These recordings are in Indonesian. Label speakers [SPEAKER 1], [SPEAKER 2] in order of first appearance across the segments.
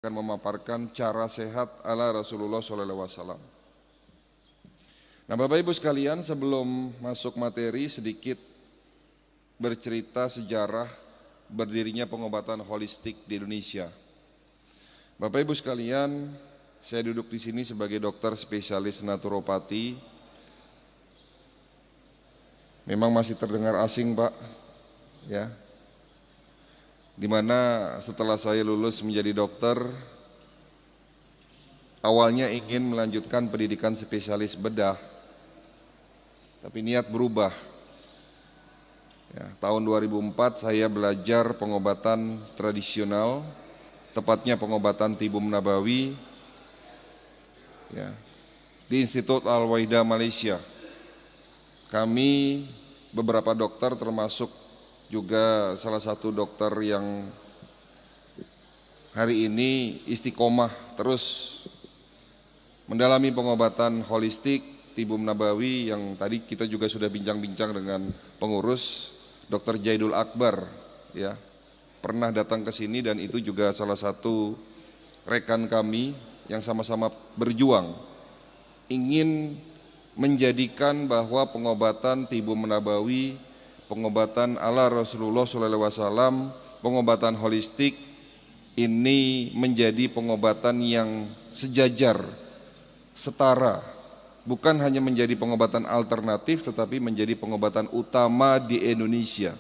[SPEAKER 1] akan memaparkan cara sehat ala Rasulullah SAW. Nah, Bapak Ibu sekalian, sebelum masuk materi sedikit bercerita sejarah berdirinya pengobatan holistik di Indonesia. Bapak Ibu sekalian, saya duduk di sini sebagai dokter spesialis naturopati. Memang masih terdengar asing, Pak, ya. Dimana setelah saya lulus menjadi dokter, awalnya ingin melanjutkan pendidikan spesialis bedah, tapi niat berubah. Ya, tahun 2004 saya belajar pengobatan tradisional, tepatnya pengobatan tibum nabawi, ya, di Institut Al-Waida Malaysia. Kami beberapa dokter termasuk juga salah satu dokter yang hari ini istiqomah terus mendalami pengobatan holistik tibum nabawi yang tadi kita juga sudah bincang-bincang dengan pengurus Dr. Jaidul Akbar, ya, pernah datang ke sini dan itu juga salah satu rekan kami yang sama-sama berjuang ingin menjadikan bahwa pengobatan tibum nabawi, pengobatan ala Rasulullah SAW, pengobatan holistik ini menjadi pengobatan yang sejajar, setara, bukan hanya menjadi pengobatan alternatif tetapi menjadi pengobatan utama di Indonesia.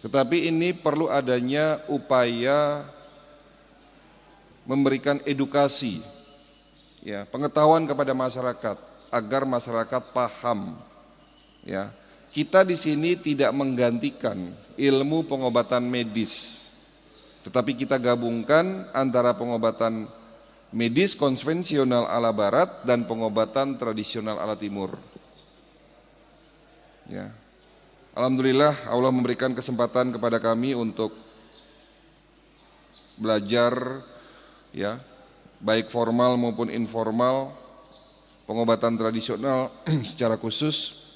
[SPEAKER 1] Tetapi ini perlu adanya upaya memberikan edukasi, ya, pengetahuan kepada masyarakat agar masyarakat paham, ya. Kita di sini tidak menggantikan ilmu pengobatan medis, tetapi kita gabungkan antara pengobatan medis konvensional ala barat dan pengobatan tradisional ala timur. Ya. Alhamdulillah Allah memberikan kesempatan kepada kami untuk belajar, ya, baik formal maupun informal, pengobatan tradisional secara khusus.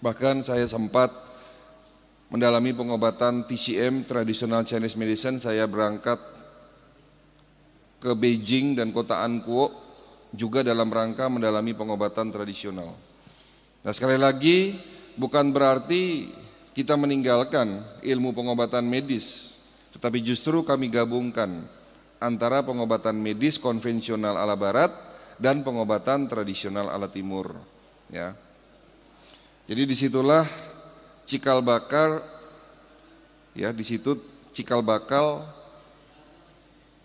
[SPEAKER 1] Bahkan saya sempat mendalami pengobatan TCM, Traditional Chinese Medicine. Saya berangkat ke Beijing dan kota Ankuo juga dalam rangka mendalami pengobatan tradisional. Nah, sekali lagi bukan berarti kita meninggalkan ilmu pengobatan medis, tetapi justru kami gabungkan antara pengobatan medis konvensional ala barat dan pengobatan tradisional ala timur, ya. Jadi disitulah cikal bakal, ya, di situ cikal bakal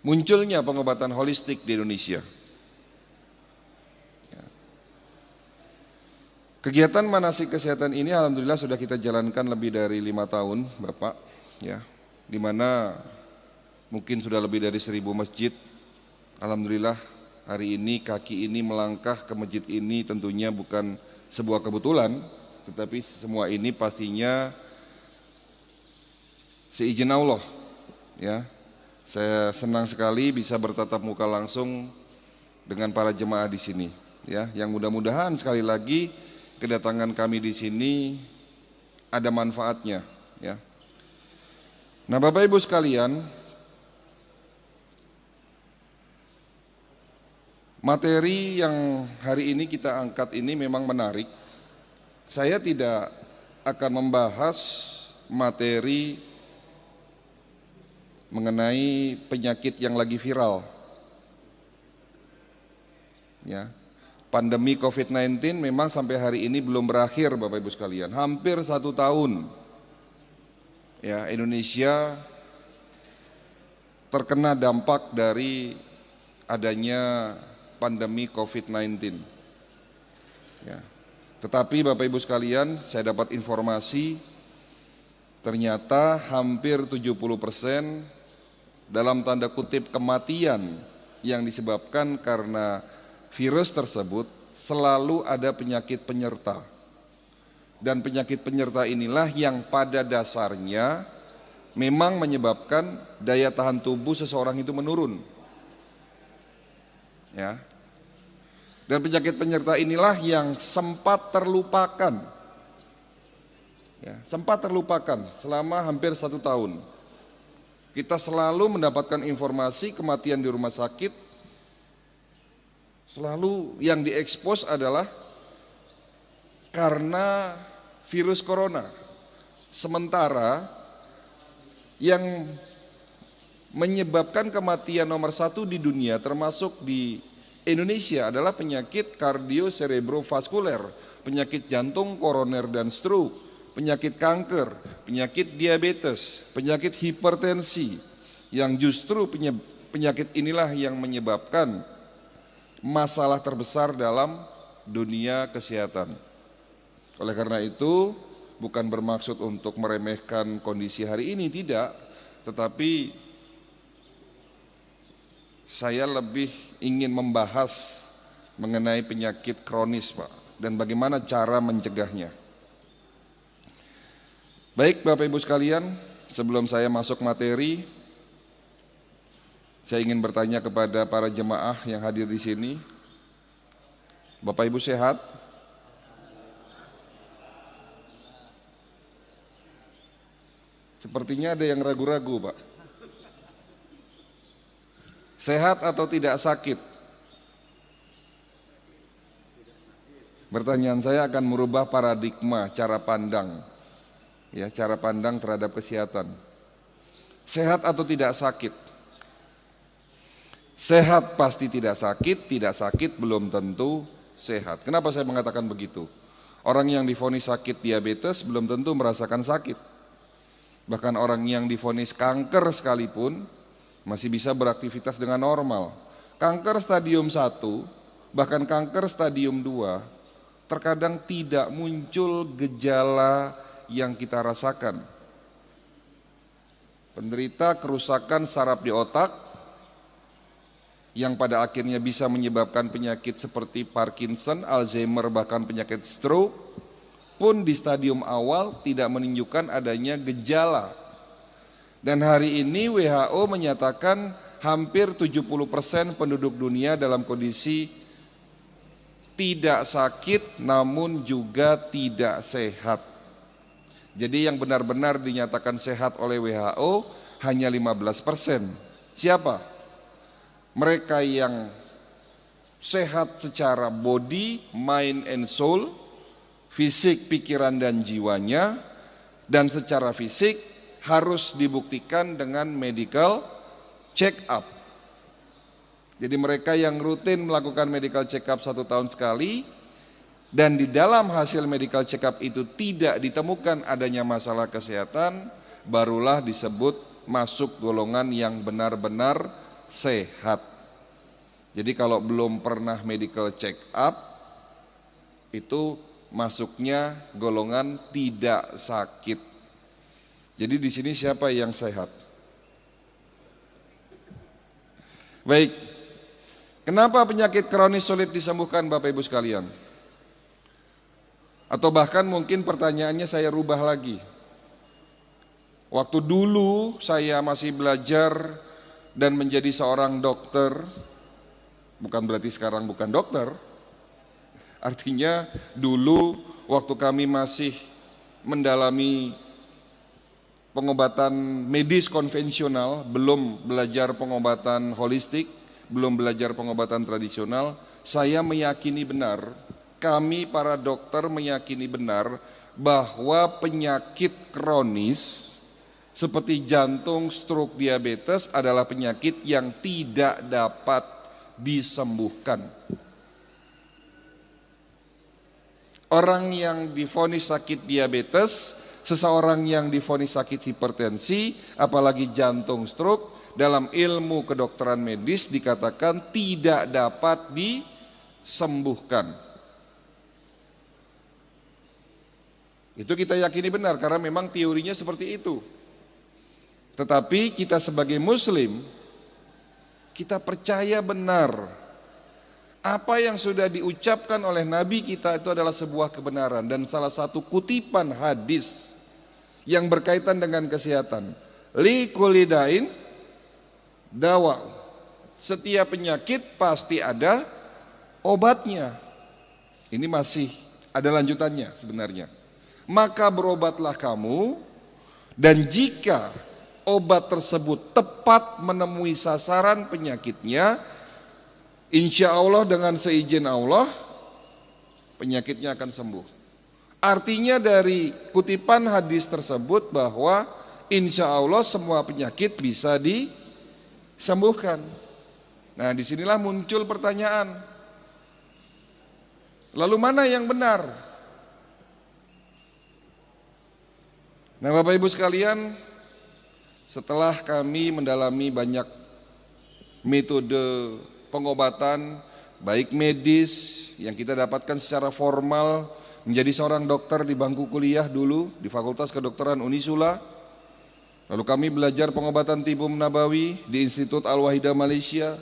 [SPEAKER 1] munculnya pengobatan holistik di Indonesia. Ya. Kegiatan manasik kesehatan ini alhamdulillah sudah kita jalankan lebih dari 5 tahun, Bapak, ya, di mana mungkin sudah lebih dari 1000 masjid. Alhamdulillah hari ini kaki ini melangkah ke masjid ini tentunya bukan sebuah kebetulan, tetapi semua ini pastinya seizin Allah, ya. Saya senang sekali bisa bertatap muka langsung dengan para jemaah di sini, ya. Yang mudah-mudahan sekali lagi kedatangan kami di sini ada manfaatnya, ya. Nah, Bapak Ibu sekalian, materi yang hari ini kita angkat ini memang menarik. Saya tidak akan membahas materi mengenai penyakit yang lagi viral, ya. Pandemi COVID-19 memang sampai hari ini belum berakhir, Bapak Ibu sekalian, hampir 1 tahun, ya, Indonesia terkena dampak dari adanya pandemi COVID-19, ya. Tetapi Bapak Ibu sekalian, saya dapat informasi ternyata hampir 70% dalam tanda kutip kematian yang disebabkan karena virus tersebut selalu ada penyakit penyerta. Dan penyakit penyerta inilah yang pada dasarnya memang menyebabkan daya tahan tubuh seseorang itu menurun, ya. Dan penyakit penyerta inilah yang sempat terlupakan, ya, sempat terlupakan selama hampir 1 tahun. Kita selalu mendapatkan informasi kematian di rumah sakit, selalu yang diekspos adalah karena virus corona. Sementara yang menyebabkan kematian nomor 1 di dunia termasuk di Indonesia adalah penyakit kardioserebrovaskuler, penyakit jantung, koroner dan stroke, penyakit kanker, penyakit diabetes, penyakit hipertensi, yang justru penyakit inilah yang menyebabkan masalah terbesar dalam dunia kesehatan. Oleh karena itu, bukan bermaksud untuk meremehkan kondisi hari ini, tidak, tetapi saya lebih ingin membahas mengenai penyakit kronis, Pak, dan bagaimana cara mencegahnya. Baik Bapak Ibu sekalian, sebelum saya masuk materi, saya ingin bertanya kepada para jemaah yang hadir di sini. Bapak Ibu sehat? Sepertinya ada yang ragu-ragu, Pak. Sehat atau tidak sakit? Pertanyaan saya akan merubah paradigma cara pandang, ya, cara pandang terhadap kesehatan. Sehat atau tidak sakit? Sehat pasti tidak sakit belum tentu sehat. Kenapa saya mengatakan begitu? Orang yang divonis sakit diabetes belum tentu merasakan sakit. Bahkan orang yang divonis kanker sekalipun masih bisa beraktivitas dengan normal. Kanker stadium 1, bahkan kanker stadium 2, terkadang tidak muncul gejala yang kita rasakan. Penderita kerusakan saraf di otak, yang pada akhirnya bisa menyebabkan penyakit seperti Parkinson, Alzheimer, bahkan penyakit stroke, pun di stadium awal tidak menunjukkan adanya gejala. Dan hari ini WHO menyatakan hampir 70% penduduk dunia dalam kondisi tidak sakit namun juga tidak sehat. Jadi yang benar-benar dinyatakan sehat oleh WHO hanya 15%. Siapa? Mereka yang sehat secara body, mind and soul, fisik, pikiran dan jiwanya, dan secara fisik harus dibuktikan dengan medical check up. Jadi mereka yang rutin melakukan medical check up 1 tahun sekali, dan di dalam hasil medical check up itu tidak ditemukan adanya masalah kesehatan, barulah disebut masuk golongan yang benar-benar sehat. Jadi kalau belum pernah medical check up, itu masuknya golongan tidak sakit. Jadi di sini siapa yang sehat? Baik, kenapa penyakit kronis sulit disembuhkan Bapak Ibu sekalian? Atau bahkan mungkin pertanyaannya saya rubah lagi. Waktu dulu saya masih belajar dan menjadi seorang dokter, bukan berarti sekarang bukan dokter, artinya dulu waktu kami masih mendalami pengobatan medis konvensional, belum belajar pengobatan holistik, belum belajar pengobatan tradisional, saya meyakini benar, kami para dokter meyakini benar bahwa penyakit kronis seperti jantung, stroke, diabetes adalah penyakit yang tidak dapat disembuhkan. Orang yang divonis sakit diabetes, seseorang yang divonis sakit hipertensi, apalagi jantung, stroke, dalam ilmu kedokteran medis dikatakan tidak dapat disembuhkan. Itu kita yakini benar karena memang teorinya seperti itu. Tetapi kita sebagai muslim, kita percaya benar apa yang sudah diucapkan oleh Nabi kita itu adalah sebuah kebenaran. Dan salah satu kutipan hadis yang berkaitan dengan kesehatan, li kulli dain dawa, setiap penyakit pasti ada obatnya. Ini masih ada lanjutannya sebenarnya. Maka berobatlah kamu, dan jika obat tersebut tepat menemui sasaran penyakitnya, insya Allah dengan seizin Allah penyakitnya akan sembuh. Artinya dari kutipan hadis tersebut bahwa insya Allah semua penyakit bisa disembuhkan. Nah, disinilah muncul pertanyaan, lalu mana yang benar? Nah, Bapak Ibu sekalian, setelah kami mendalami banyak metode pengobatan, baik medis yang kita dapatkan secara formal, menjadi seorang dokter di bangku kuliah dulu di Fakultas Kedokteran Unisula. Lalu kami belajar pengobatan tibum nabawi di Institut Al-Wahidah Malaysia.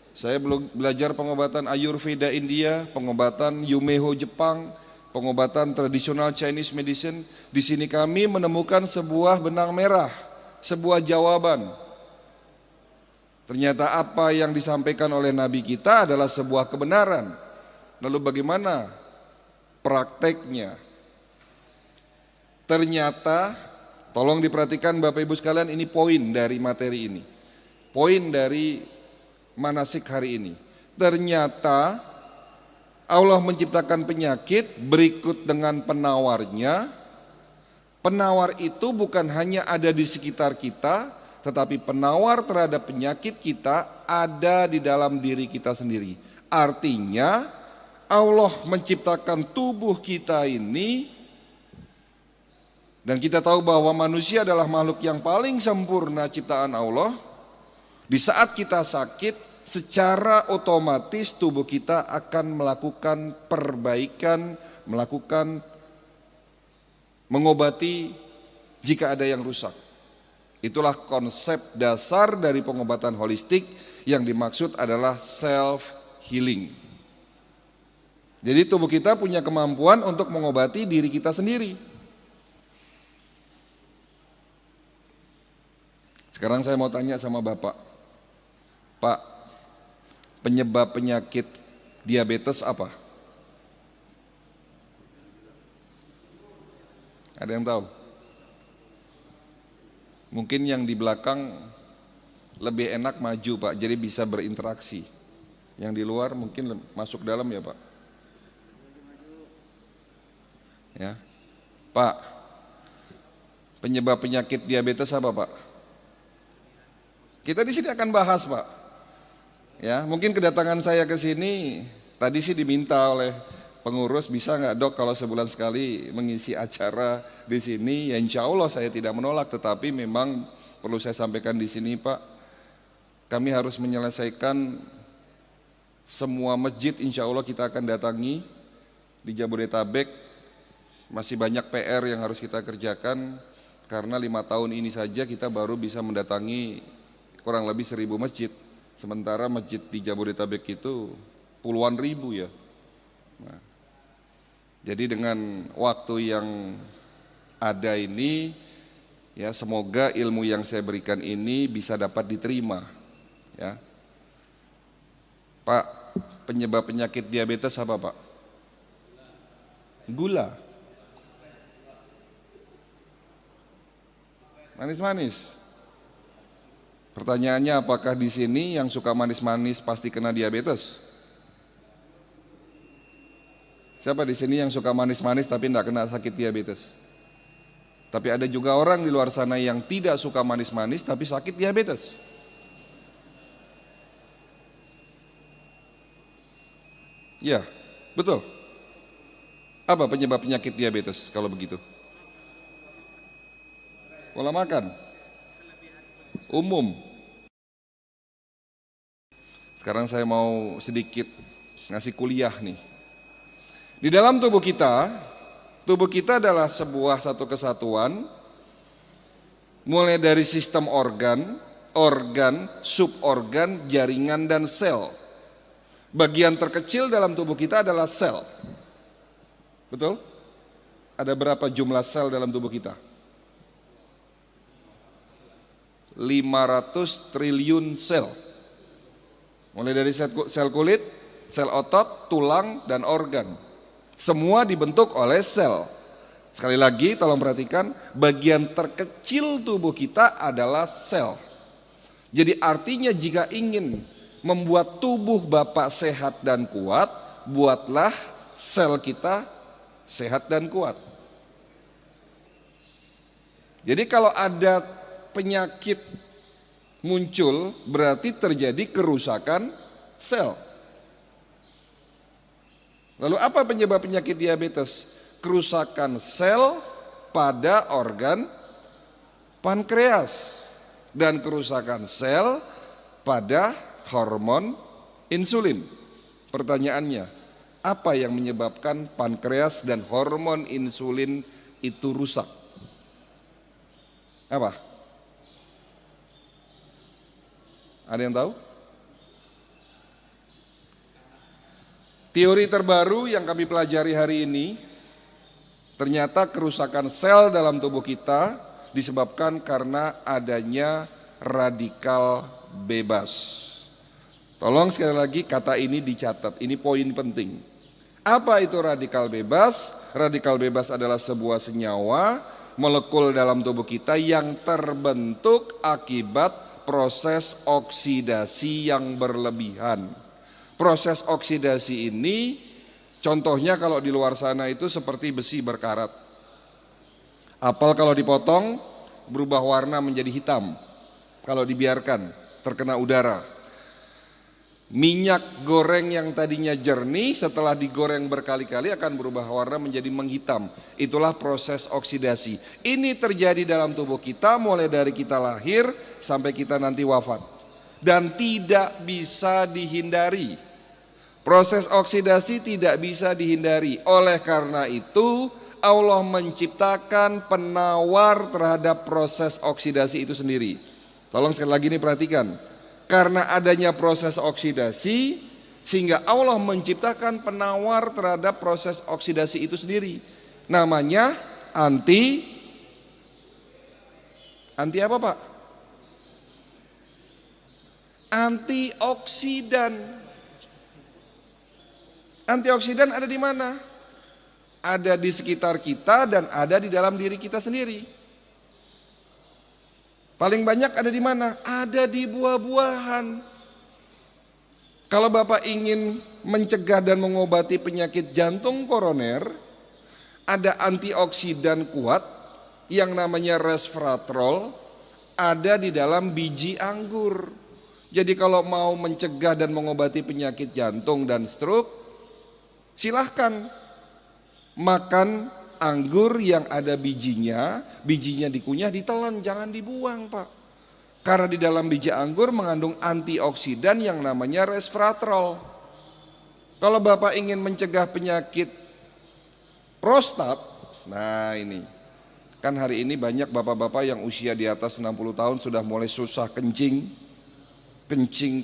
[SPEAKER 1] Saya belajar pengobatan Ayurveda India, pengobatan Yumeho Jepang, pengobatan tradisional Chinese medicine. Di sini kami menemukan sebuah benang merah, sebuah jawaban. Ternyata apa yang disampaikan oleh Nabi kita adalah sebuah kebenaran. Lalu bagaimana prakteknya? Ternyata, tolong diperhatikan Bapak Ibu sekalian, ini poin dari materi ini. Poin dari manasik hari ini. Ternyata Allah menciptakan penyakit berikut dengan penawarnya. Penawar itu bukan hanya ada di sekitar kita, tetapi penawar terhadap penyakit kita ada di dalam diri kita sendiri. Artinya Allah menciptakan tubuh kita ini, dan kita tahu bahwa manusia adalah makhluk yang paling sempurna ciptaan Allah. Di saat kita sakit, secara otomatis tubuh kita akan melakukan perbaikan, mengobati jika ada yang rusak. Itulah konsep dasar dari pengobatan holistik, yang dimaksud adalah self healing. Jadi tubuh kita punya kemampuan untuk mengobati diri kita sendiri. Sekarang saya mau tanya sama Bapak, Pak, penyebab penyakit diabetes apa? Ada yang tahu? Mungkin yang di belakang lebih enak maju, Pak, jadi bisa berinteraksi. Yang di luar mungkin masuk dalam ya, Pak. Ya, Pak, penyebab penyakit diabetes apa, Pak? Kita di sini akan bahas, Pak. Ya, mungkin kedatangan saya ke sini tadi sih diminta oleh pengurus, bisa nggak Dok kalau sebulan sekali mengisi acara di sini? Ya insya Allah saya tidak menolak, tetapi memang perlu saya sampaikan di sini, Pak, kami harus menyelesaikan semua masjid. Insya Allah kita akan datangi di Jabodetabek. Masih banyak PR yang harus kita kerjakan, karena 5 tahun ini saja kita baru bisa mendatangi kurang lebih 1000 masjid. Sementara masjid di Jabodetabek itu puluhan ribu ya. Nah, jadi dengan waktu yang ada ini, ya semoga ilmu yang saya berikan ini bisa dapat diterima. Ya, Pak, penyebab penyakit diabetes apa, Pak? Gula. Manis-manis. Pertanyaannya, apakah di sini yang suka manis-manis pasti kena diabetes? Siapa di sini yang suka manis-manis tapi tidak kena sakit diabetes? Tapi ada juga orang di luar sana yang tidak suka manis-manis tapi sakit diabetes. Ya, betul. Apa penyebab penyakit diabetes kalau begitu? Pola makan umum. Sekarang saya mau sedikit ngasih kuliah nih. Di dalam tubuh kita adalah satu kesatuan, mulai dari sistem organ, suborgan, jaringan, dan sel. Bagian terkecil dalam tubuh kita adalah sel. Betul? Ada berapa jumlah sel dalam tubuh kita? 500 triliun sel. Mulai dari sel kulit, sel otot, tulang, dan organ. Semua dibentuk oleh sel. Sekali lagi tolong perhatikan, bagian terkecil tubuh kita adalah sel. Jadi artinya jika ingin membuat tubuh Bapak sehat dan kuat, buatlah sel kita sehat dan kuat. Jadi kalau ada penyakit muncul, berarti terjadi kerusakan sel. Lalu apa penyebab penyakit diabetes? Kerusakan sel pada organ pankreas dan kerusakan sel pada hormon insulin. Pertanyaannya, apa yang menyebabkan pankreas dan hormon insulin itu rusak? Apa? Ada yang tahu? Teori terbaru yang kami pelajari hari ini, ternyata kerusakan sel dalam tubuh kita disebabkan karena adanya radikal bebas. Tolong sekali lagi kata ini dicatat, ini poin penting. Apa itu radikal bebas? Radikal bebas adalah sebuah senyawa molekul dalam tubuh kita yang terbentuk akibat proses oksidasi yang berlebihan. Proses oksidasi ini contohnya kalau di luar sana itu seperti besi berkarat. Apel kalau dipotong berubah warna menjadi hitam kalau dibiarkan terkena udara. Minyak goreng yang tadinya jernih setelah digoreng berkali-kali akan berubah warna menjadi menghitam. Itulah proses oksidasi. Ini terjadi dalam tubuh kita mulai dari kita lahir sampai kita nanti wafat. Dan tidak bisa dihindari. Proses oksidasi tidak bisa dihindari. Oleh karena itu Allah menciptakan penawar terhadap proses oksidasi itu sendiri. Tolong sekali lagi nih perhatikan. Karena adanya proses oksidasi sehingga Allah menciptakan penawar terhadap proses oksidasi itu sendiri. Namanya anti apa Pak? Antioksidan. Antioksidan ada di mana? Ada di sekitar kita dan ada di dalam diri kita sendiri. Paling banyak ada di mana? Ada di buah-buahan. Kalau Bapak ingin mencegah dan mengobati penyakit jantung koroner, ada antioksidan kuat yang namanya resveratrol, ada di dalam biji anggur. Jadi kalau mau mencegah dan mengobati penyakit jantung dan stroke, silahkan makan anggur yang ada bijinya dikunyah, ditelan, jangan dibuang Pak. Karena di dalam biji anggur mengandung antioksidan yang namanya resveratrol. Kalau Bapak ingin mencegah penyakit prostat, nah ini, kan hari ini banyak bapak-bapak yang usia di atas 60 tahun sudah mulai susah kencing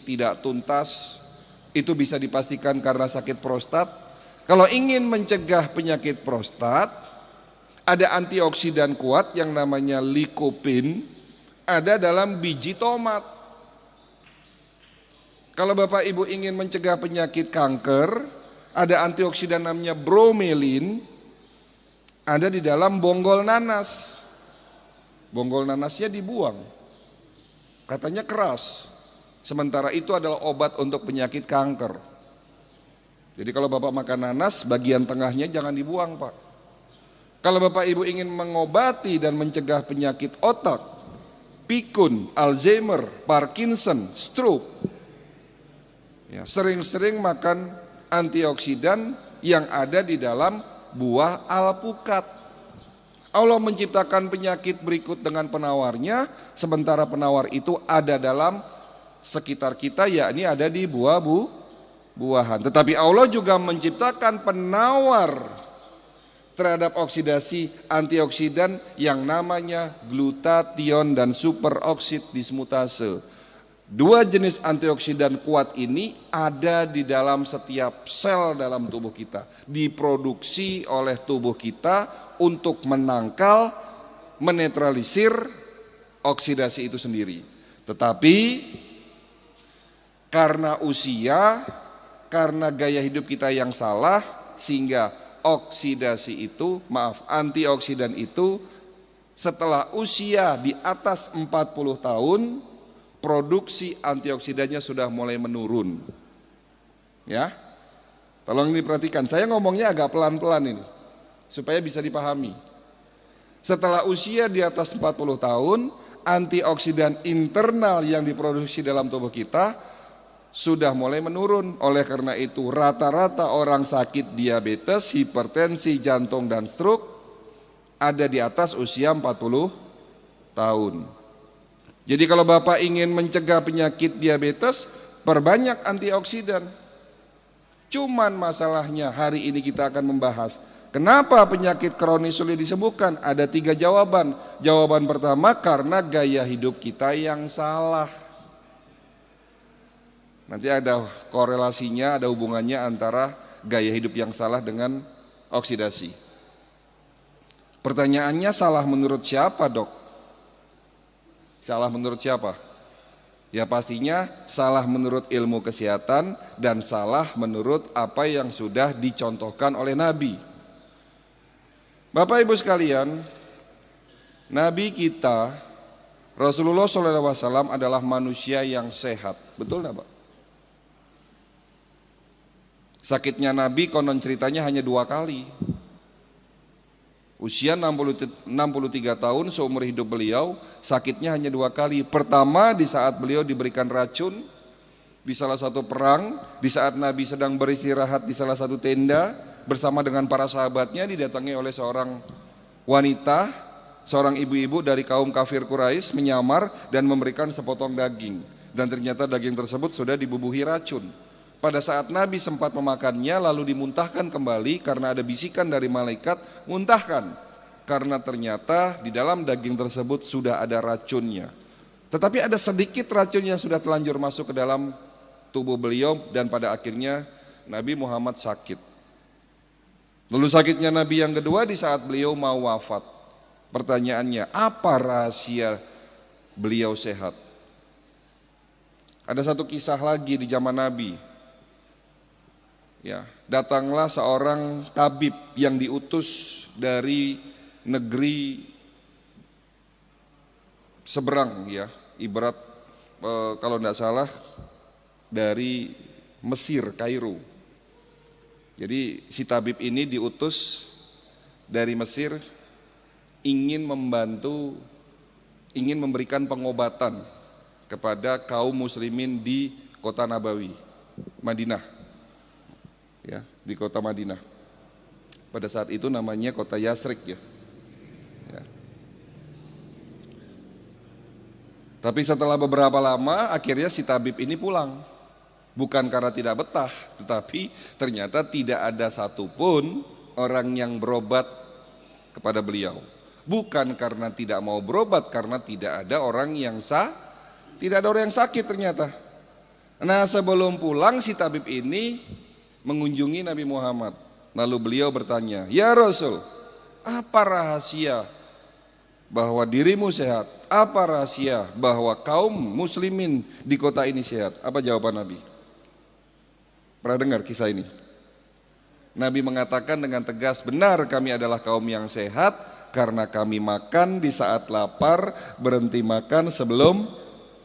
[SPEAKER 1] tidak tuntas, itu bisa dipastikan karena sakit prostat. Kalau ingin mencegah penyakit prostat, ada antioksidan kuat yang namanya lycopene, ada dalam biji tomat. Kalau Bapak Ibu ingin mencegah penyakit kanker, ada antioksidan namanya bromelin, ada di dalam bonggol nanas. Bonggol nanasnya dibuang, katanya keras. Sementara itu adalah obat untuk penyakit kanker. Jadi kalau Bapak makan nanas, bagian tengahnya jangan dibuang Pak. Kalau Bapak Ibu ingin mengobati dan mencegah penyakit otak, pikun, Alzheimer, Parkinson, stroke, ya, sering-sering makan antioksidan yang ada di dalam buah alpukat. Allah menciptakan penyakit berikut dengan penawarnya, sementara penawar itu ada dalam sekitar kita, yakni ada di buah-buahan. Tetapi Allah juga menciptakan penawar terhadap oksidasi antioksidan yang namanya glutathione dan superoksid dismutase. Dua jenis antioksidan kuat ini ada di dalam setiap sel dalam tubuh kita, diproduksi oleh tubuh kita untuk menangkal, menetralisir oksidasi itu sendiri. Tetapi karena usia, karena gaya hidup kita yang salah, sehingga antioksidan itu setelah usia di atas 40 tahun, produksi antioksidannya sudah mulai menurun. Ya, tolong diperhatikan, saya ngomongnya agak pelan-pelan ini, supaya bisa dipahami. Setelah usia di atas 40 tahun, antioksidan internal yang diproduksi dalam tubuh kita sudah mulai menurun. Oleh karena itu, rata-rata orang sakit diabetes, hipertensi, jantung, dan stroke ada di atas usia 40 tahun. Jadi kalau Bapak ingin mencegah penyakit diabetes, perbanyak antioksidan. Cuman masalahnya hari ini kita akan membahas kenapa penyakit kronis sulit disembuhkan. Ada 3 jawaban. Jawaban pertama, karena gaya hidup kita yang salah. Nanti ada korelasinya, ada hubungannya antara gaya hidup yang salah dengan oksidasi. Pertanyaannya, salah menurut siapa, Dok? Salah menurut siapa? Ya pastinya salah menurut ilmu kesehatan dan salah menurut apa yang sudah dicontohkan oleh Nabi. Bapak Ibu sekalian, Nabi kita Rasulullah SAW adalah manusia yang sehat. Betul enggak, Pak? Sakitnya Nabi konon ceritanya hanya 2 kali. Usia 63 tahun, seumur hidup beliau, sakitnya hanya 2 kali. Pertama di saat beliau diberikan racun di salah satu perang, di saat Nabi sedang beristirahat di salah satu tenda bersama dengan para sahabatnya, didatangi oleh seorang wanita, seorang ibu-ibu dari kaum kafir Quraisy menyamar dan memberikan sepotong daging. Dan ternyata daging tersebut sudah dibubuhi racun. Pada saat Nabi sempat memakannya lalu dimuntahkan kembali karena ada bisikan dari malaikat, muntahkan. Karena ternyata di dalam daging tersebut sudah ada racunnya. Tetapi ada sedikit racun yang sudah telanjur masuk ke dalam tubuh beliau dan pada akhirnya Nabi Muhammad sakit. Lalu sakitnya Nabi yang kedua di saat beliau mau wafat. Pertanyaannya, apa rahasia beliau sehat? Ada satu kisah lagi di zaman Nabi. Ya, datanglah seorang tabib yang diutus dari negeri seberang, ya, ibarat kalau tidak salah dari Mesir, Kairo. Jadi si tabib ini diutus dari Mesir ingin memberikan pengobatan kepada kaum muslimin di kota Nabawi, Madinah. Ya, di kota Madinah. Pada saat itu namanya kota Yasrib, ya. Ya. Tapi setelah beberapa lama akhirnya si tabib ini pulang. Bukan karena tidak betah, tetapi ternyata tidak ada satupun orang yang berobat kepada beliau. Bukan karena tidak mau berobat, karena tidak ada orang yang tidak ada orang yang sakit ternyata. Nah, sebelum pulang si tabib ini mengunjungi Nabi Muhammad. Lalu beliau bertanya, "Ya Rasul, apa rahasia bahwa dirimu sehat? Apa rahasia bahwa kaum muslimin di kota ini sehat?" Apa jawaban Nabi? Pernah dengar kisah ini? Nabi mengatakan dengan tegas, "Benar, kami adalah kaum yang sehat karena kami makan di saat lapar, berhenti makan sebelum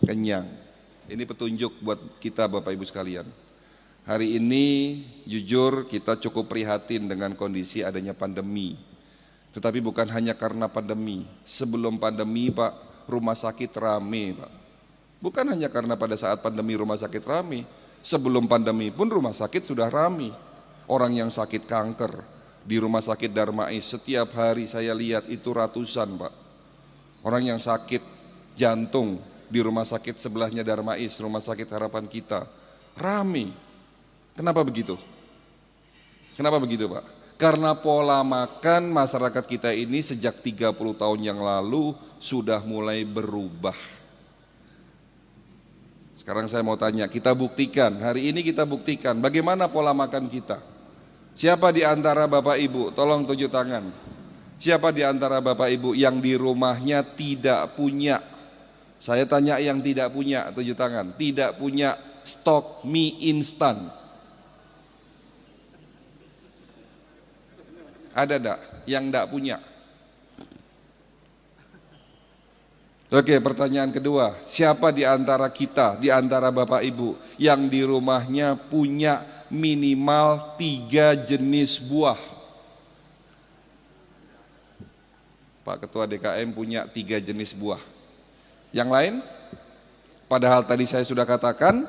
[SPEAKER 1] kenyang." Ini petunjuk buat kita Bapak Ibu sekalian. Hari ini jujur kita cukup prihatin dengan kondisi adanya pandemi. Tetapi bukan hanya karena pandemi. Sebelum pandemi Pak, rumah sakit rame Pak. Bukan hanya karena pada saat pandemi rumah sakit rame. Sebelum pandemi pun rumah sakit sudah rame. Orang yang sakit kanker di rumah sakit Darmais setiap hari saya lihat itu ratusan Pak. Orang yang sakit jantung di rumah sakit sebelahnya Darmais, rumah sakit Harapan Kita, rame. Kenapa begitu? Kenapa begitu Pak? Karena pola makan masyarakat kita ini sejak 30 tahun yang lalu sudah mulai berubah. Sekarang saya mau tanya, kita buktikan, hari ini kita buktikan bagaimana pola makan kita. Siapa di antara Bapak Ibu, tolong tunjuk tangan. Siapa di antara Bapak Ibu yang di rumahnya tidak punya, saya tanya yang tidak punya, tunjuk tangan, tidak punya stok mie instan. Ada enggak yang enggak punya? Oke, pertanyaan kedua, siapa di antara kita, di antara Bapak Ibu yang di rumahnya punya minimal 3 jenis buah? Pak Ketua DKM punya 3 jenis buah. Yang lain? Padahal tadi saya sudah katakan,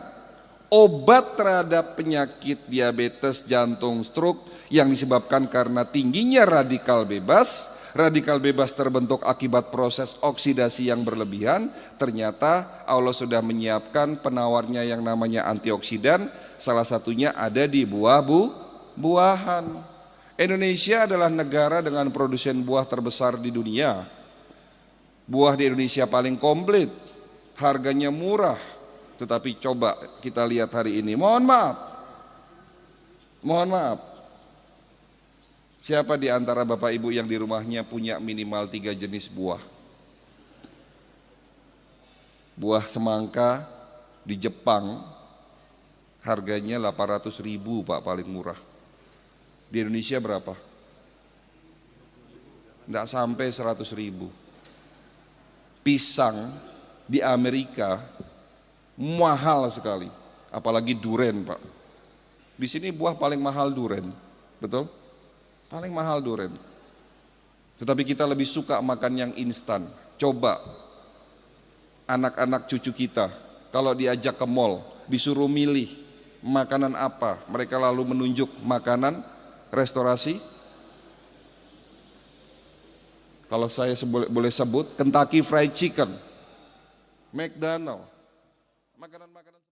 [SPEAKER 1] obat terhadap penyakit diabetes, jantung, stroke yang disebabkan karena tingginya radikal bebas. Radikal bebas terbentuk akibat proses oksidasi yang berlebihan. Ternyata Allah sudah menyiapkan penawarnya yang namanya antioksidan. Salah satunya ada di buah-buahan. Indonesia adalah negara dengan produsen buah terbesar di dunia. Buah di Indonesia paling komplit, harganya murah. Tetapi coba kita lihat hari ini, mohon maaf, siapa di antara Bapak Ibu yang di rumahnya punya minimal 3 jenis buah? Buah semangka di Jepang harganya 800.000 Pak, paling murah. Di Indonesia berapa? Enggak sampai 100.000. Pisang di Amerika mahal sekali, apalagi duren Pak. Di sini buah paling mahal duren, betul? Paling mahal duren. Tetapi kita lebih suka makan yang instan. Coba anak-anak cucu kita kalau diajak ke mall disuruh milih makanan apa, mereka lalu menunjuk makanan restorasi. Kalau saya boleh sebut, Kentucky Fried Chicken, McDonald, makanan-makanan